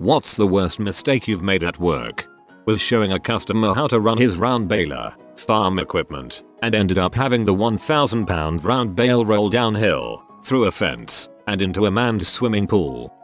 What's the worst mistake you've made at work? Was showing a customer how to run his round baler, farm equipment, and ended up having the 1,000-pound round bale roll downhill, through a fence, and into a manned swimming pool.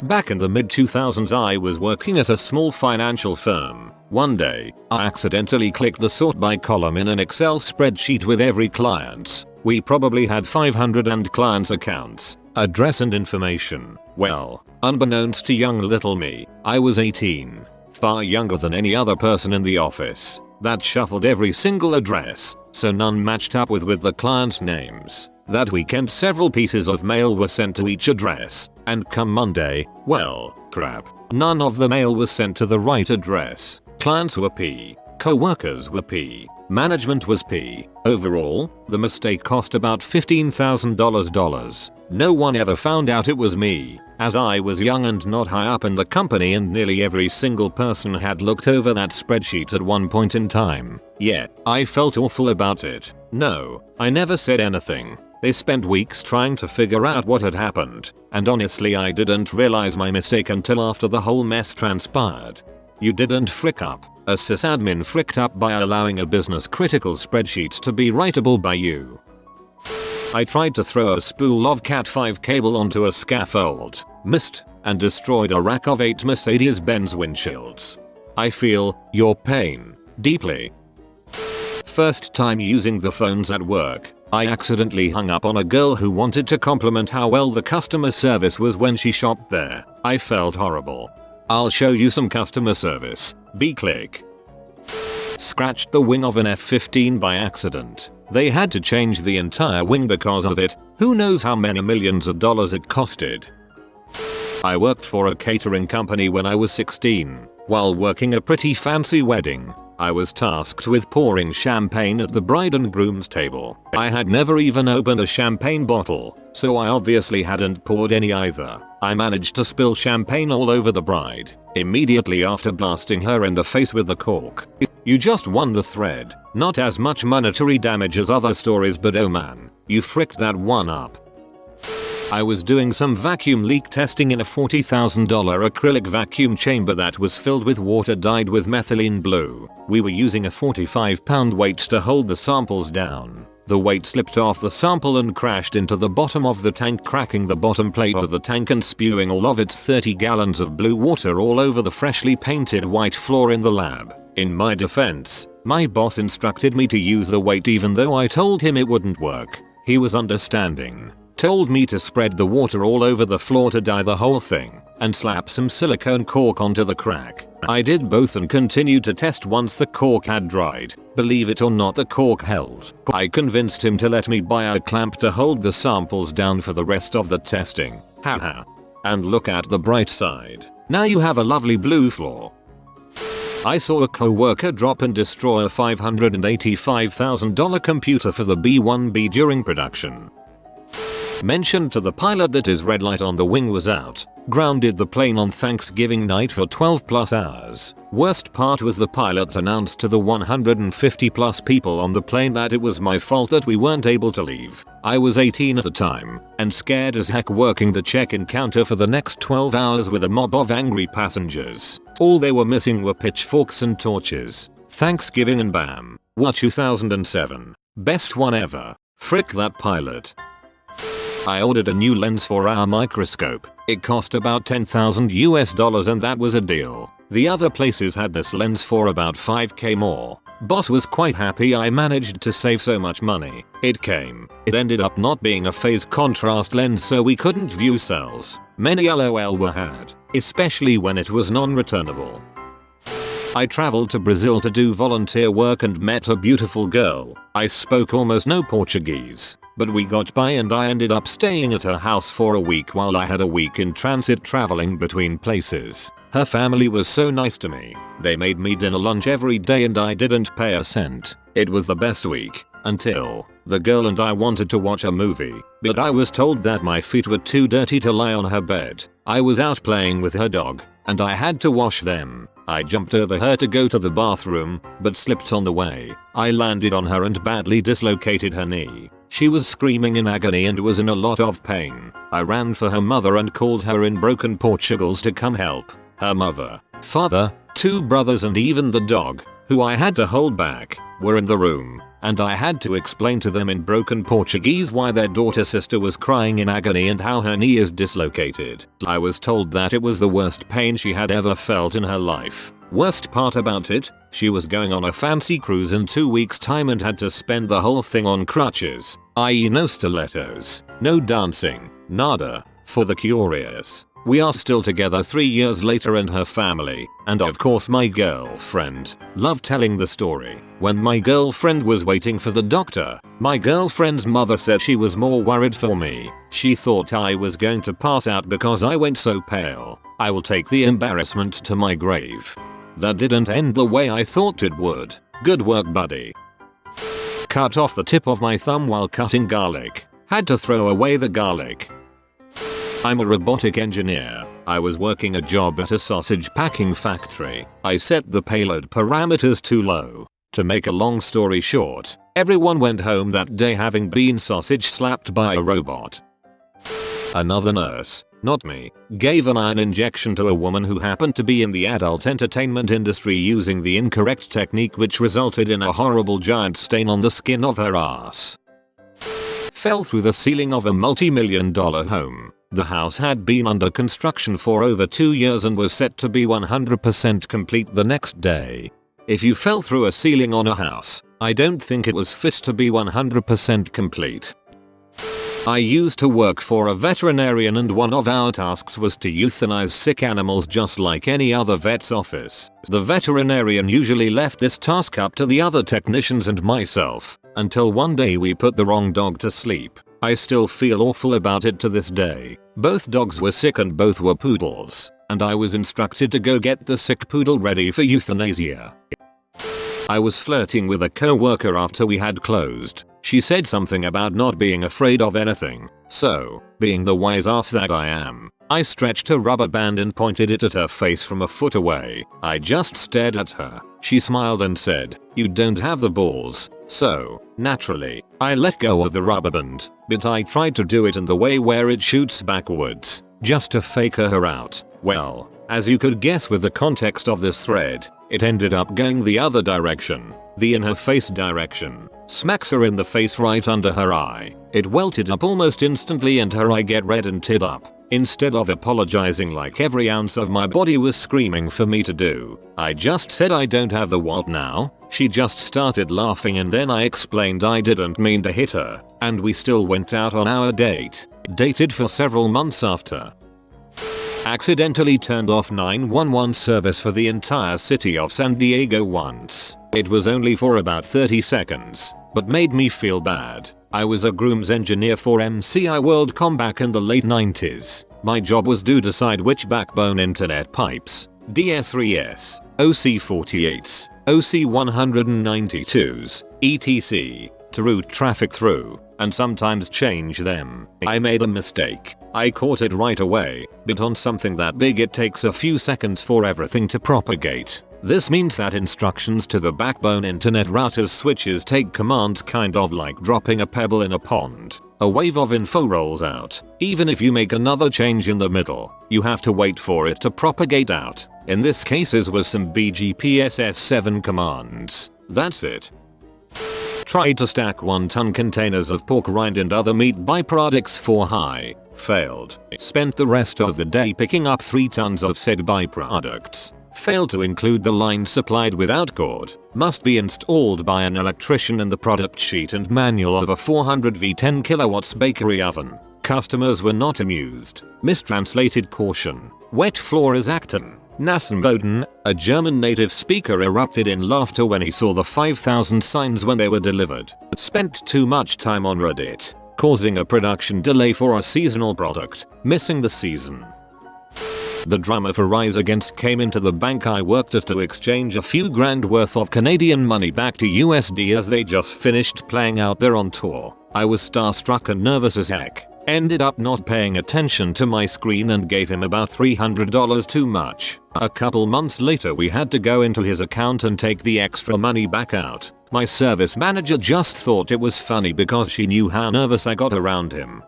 Back in the mid-2000s I was working at a small financial firm. One day, I accidentally clicked the sort by column in an Excel spreadsheet with every client's. We probably had 500 and clients' accounts, address and information. Well, unbeknownst to young little me, I was 18, far younger than any other person in the office. That shuffled every single address, so none matched up with the clients' names. That weekend several pieces of mail were sent to each address, and come Monday, well, crap. None of the mail was sent to the right address. Clients were P. Co-workers were P. Management was P. Overall, the mistake cost about $15,000. No one ever found out it was me, as I was young and not high up in the company and nearly every single person had looked over that spreadsheet at one point in time. Yeah, I felt awful about it. No, I never said anything. They spent weeks trying to figure out what had happened, and honestly I didn't realize my mistake until after the whole mess transpired. You didn't frick up. A sysadmin fricked up by allowing a business critical spreadsheet to be writable by you. I tried to throw a spool of Cat5 cable onto a scaffold, missed, and destroyed a rack of 8 Mercedes-Benz windshields. I feel your pain deeply. First time using the phones at work, I accidentally hung up on a girl who wanted to compliment how well the customer service was when she shopped there. I felt horrible. I'll show you some customer service. B-click. Scratched the wing of an F-15 by accident. They had to change the entire wing because of it. Who knows how many millions of dollars it costed. I worked for a catering company when I was 16. While working a pretty fancy wedding, I was tasked with pouring champagne at the bride and groom's table. I had never even opened a champagne bottle, so I obviously hadn't poured any either. I managed to spill champagne all over the bride, immediately after blasting her in the face with the cork. You just won the thread. Not as much monetary damage as other stories, but oh man, you fricked that one up. I was doing some vacuum leak testing in a $40,000 acrylic vacuum chamber that was filled with water dyed with methylene blue. We were using a 45-pound weight to hold the samples down. The weight slipped off the sample and crashed into the bottom of the tank, cracking the bottom plate of the tank and spewing all of its 30 gallons of blue water all over the freshly painted white floor in the lab. In my defense, my boss instructed me to use the weight even though I told him it wouldn't work. He was understanding. Told me to spread the water all over the floor to dye the whole thing, and slap some silicone cork onto the crack. I did both and continued to test once the cork had dried. Believe it or not, the cork held. I convinced him to let me buy a clamp to hold the samples down for the rest of the testing. Haha. And look at the bright side. Now you have a lovely blue floor. I saw a co-worker drop and destroy a $585,000 computer for the B-1B during production. Mentioned to the pilot that his red light on the wing was out. Grounded the plane on Thanksgiving night for 12 plus hours. Worst part was the pilot announced to the 150 plus people on the plane that it was my fault that we weren't able to leave. I was 18 at the time, and scared as heck working the check-in counter for the next 12 hours with a mob of angry passengers. All they were missing were pitchforks and torches. Thanksgiving and bam. What 2007. Best one ever. Frick that pilot. I ordered a new lens for our microscope. It cost about $10,000 and that was a deal. The other places had this lens for about $5K more. Boss was quite happy I managed to save so much money. It ended up not being a phase contrast lens, so we couldn't view cells. Many LOL were had, especially when it was non-returnable. I traveled to Brazil to do volunteer work and met a beautiful girl. I spoke almost no Portuguese, but we got by and I ended up staying at her house for a week while I had a week in transit traveling between places. Her family was so nice to me. They made me dinner lunch every day and I didn't pay a cent. It was the best week, until the girl and I wanted to watch a movie, but I was told that my feet were too dirty to lie on her bed. I was out playing with her dog, and I had to wash them. I jumped over her to go to the bathroom, but slipped on the way. I landed on her and badly dislocated her knee. She was screaming in agony and was in a lot of pain. I ran for her mother and called her in broken Portugals to come help. Her mother, father, 2 brothers and even the dog, who I had to hold back, were in the room, and I had to explain to them in broken Portuguese why their daughter sister was crying in agony and how her knee is dislocated. I was told that it was the worst pain she had ever felt in her life. Worst part about it, she was going on a fancy cruise in 2 weeks time and had to spend the whole thing on crutches, i.e. no stilettos, no dancing, nada. For the curious, we are still together 3 years later and her family, and of course my girlfriend, love telling the story. When my girlfriend was waiting for the doctor, my girlfriend's mother said she was more worried for me. She thought I was going to pass out because I went so pale. I will take the embarrassment to my grave. That didn't end the way I thought it would. Good work, buddy. Cut off the tip of my thumb while cutting garlic. Had to throw away the garlic. I'm a robotic engineer. I was working a job at a sausage packing factory. I set the payload parameters too low. To make a long story short, everyone went home that day having been sausage slapped by a robot. Another nurse, not me, gave an iron injection to a woman who happened to be in the adult entertainment industry using the incorrect technique, which resulted in a horrible giant stain on the skin of her ass. Fell through the ceiling of a multi-million-dollar home. The house had been under construction for over 2 years and was set to be 100% complete the next day. If you fell through a ceiling on a house, I don't think it was fit to be 100% complete. I used to work for a veterinarian and one of our tasks was to euthanize sick animals just like any other vet's office. The veterinarian usually left this task up to the other technicians and myself, until one day we put the wrong dog to sleep. I still feel awful about it to this day. Both dogs were sick and both were poodles, and I was instructed to go get the sick poodle ready for euthanasia. I was flirting with a co-worker after we had closed. She said something about not being afraid of anything, so, being the wise ass that I am, I stretched a rubber band and pointed it at her face from a foot away. I just stared at her. She smiled and said, "You don't have the balls." So, naturally, I let go of the rubber band, but I tried to do it in the way where it shoots backwards, just to fake her out. Well, as you could guess with the context of this thread, it ended up going the other direction, the in her face direction. Smacks her in the face right under her eye. It welted up almost instantly and her eye get red and tit up. Instead of apologizing like every ounce of my body was screaming for me to do, I just said, "I don't have the what now?" She just started laughing and then I explained I didn't mean to hit her, and we still went out on our date. Dated for several months after. Accidentally turned off 911 service for the entire city of San Diego once. It was only for about 30 seconds, but made me feel bad. I was a grooms engineer for MCI WorldCom back in the late 90s. My job was to decide which backbone internet pipes, DS3S, OC48s, OC192s, etc. to route traffic through, and sometimes change them. I made a mistake. I caught it right away, but on something that big it takes a few seconds for everything to propagate. This means that instructions to the backbone internet router's switches take commands, kind of like dropping a pebble in a pond. A wave of info rolls out. Even if you make another change in the middle, you have to wait for it to propagate out. In this case it was some BGPSS7 commands. That's it. Tried to stack 1-ton containers of pork rind and other meat byproducts for high. Failed. Spent the rest of the day picking up 3 tons of said byproducts. Failed to include the line supplied without cord. Must be installed by an electrician in the product sheet and manual of a 400V 10 kilowatts bakery oven. Customers were not amused. Mistranslated caution. Wet floor is Acton. Nassenboden, a German native speaker, erupted in laughter when he saw the 5,000 signs when they were delivered. Spent too much time on Reddit, causing a production delay for a seasonal product, missing the season. The drama for Rise Against came into the bank I worked at to exchange a few grand worth of Canadian money back to USD as they just finished playing out there on tour. I was starstruck and nervous as heck. Ended up not paying attention to my screen and gave him about $300 too much. A couple months later we had to go into his account and take the extra money back out. My service manager just thought it was funny because she knew how nervous I got around him.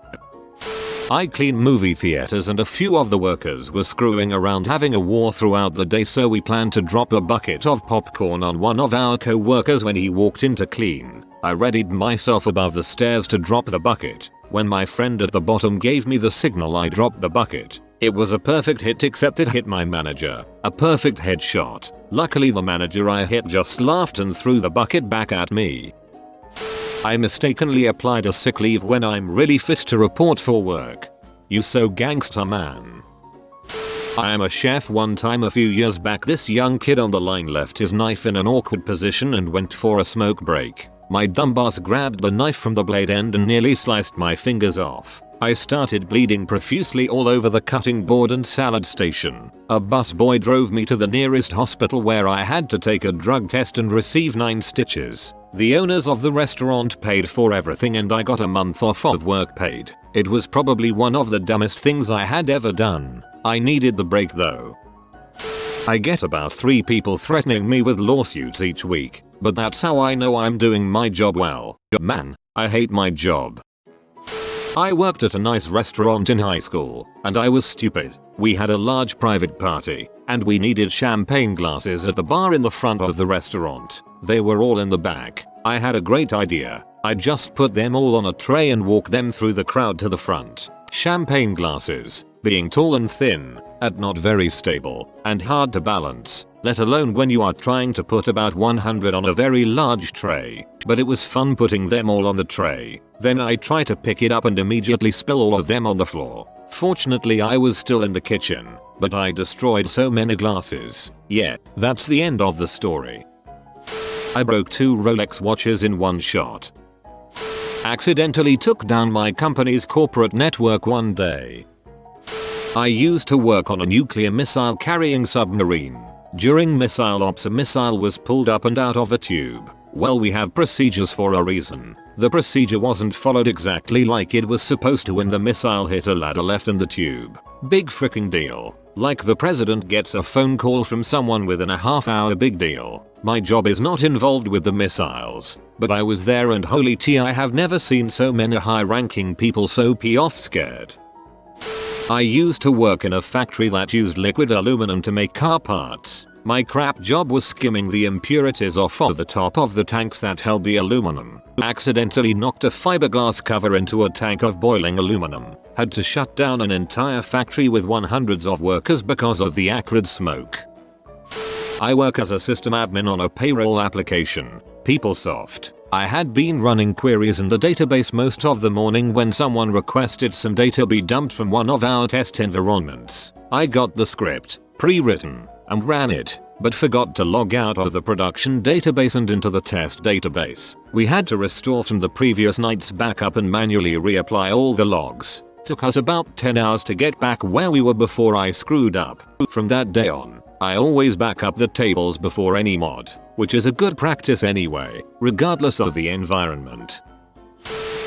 I clean movie theaters and a few of the workers were screwing around having a war throughout the day, so we planned to drop a bucket of popcorn on one of our co-workers when he walked in to clean. I readied myself above the stairs to drop the bucket. When my friend at the bottom gave me the signal, I dropped the bucket. It was a perfect hit, except it hit my manager. A perfect headshot. Luckily the manager I hit just laughed and threw the bucket back at me. I mistakenly applied a sick leave when I'm really fit to report for work. You so gangsta, man. I am a chef. One time a few years back, this young kid on the line left his knife in an awkward position and went for a smoke break. My dumb boss grabbed the knife from the blade end and nearly sliced my fingers off. I started bleeding profusely all over the cutting board and salad station. A busboy drove me to the nearest hospital where I had to take a drug test and receive 9 stitches. The owners of the restaurant paid for everything and I got a month off of work paid. It was probably one of the dumbest things I had ever done. I needed the break though. I get about 3 people threatening me with lawsuits each week, but that's how I know I'm doing my job well. Man, I hate my job. I worked at a nice restaurant in high school, and I was stupid. We had a large private party, and we needed champagne glasses at the bar in the front of the restaurant. They were all in the back. I had a great idea. I just put them all on a tray and walked them through the crowd to the front. Champagne glasses, being tall and thin, and not very stable, and hard to balance, let alone when you are trying to put about 100 on a very large tray. But it was fun putting them all on the tray. Then I try to pick it up and immediately spill all of them on the floor. Fortunately I was still in the kitchen, but I destroyed so many glasses. Yeah, that's the end of the story. I broke 2 Rolex watches in one shot. Accidentally took down my company's corporate network one day. I used to work on a nuclear missile carrying submarine. During missile ops, a missile was pulled up and out of a tube. Well, we have procedures for a reason. The procedure wasn't followed exactly like it was supposed to when the missile hit a ladder left in the tube. Big freaking deal. Like the president gets a phone call from someone within a half hour, big deal. My job is not involved with the missiles, but I was there and holy tea, I have never seen so many high ranking people so off scared. I used to work in a factory that used liquid aluminum to make car parts. My crap job was skimming the impurities off of the top of the tanks that held the aluminum. Accidentally knocked a fiberglass cover into a tank of boiling aluminum. Had to shut down an entire factory with hundreds of workers because of the acrid smoke. I work as a system admin on a payroll application, PeopleSoft. I had been running queries in the database most of the morning when someone requested some data be dumped from one of our test environments. I got the script, pre-written, and ran it, but forgot to log out of the production database and into the test database. We had to restore from the previous night's backup and manually reapply all the logs. Took us about 10 hours to get back where we were before I screwed up. From that day on, I always back up the tables before any mod, which is a good practice anyway, regardless of the environment.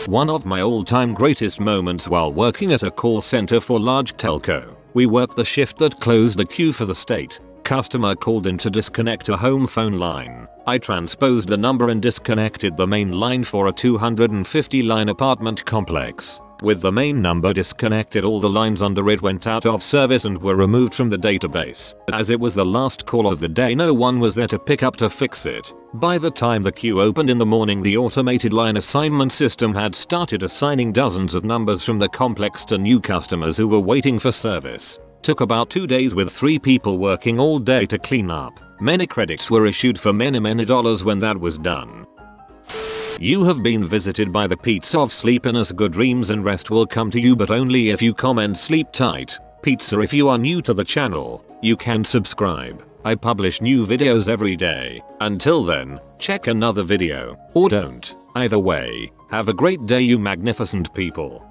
One of my all-time greatest moments while working at a call center for large telco. We worked the shift that closed the queue for the state. Customer called in to disconnect a home phone line. I transposed the number and disconnected the main line for a 250 line apartment complex. With the main number disconnected, all the lines under it went out of service and were removed from the database. As it was the last call of the day, no one was there to pick up to fix it. By the time the queue opened in the morning, the automated line assignment system had started assigning dozens of numbers from the complex to new customers who were waiting for service. Took about 2 days with 3 people working all day to clean up. Many credits were issued for many dollars when that was done. You have been visited by the pizza of sleepiness. Good dreams and rest will come to you, but only if you comment sleep tight. Pizza. If you are new to the channel, you can subscribe. I publish new videos every day. Until then, check another video, or don't. Either way, have a great day, you magnificent people.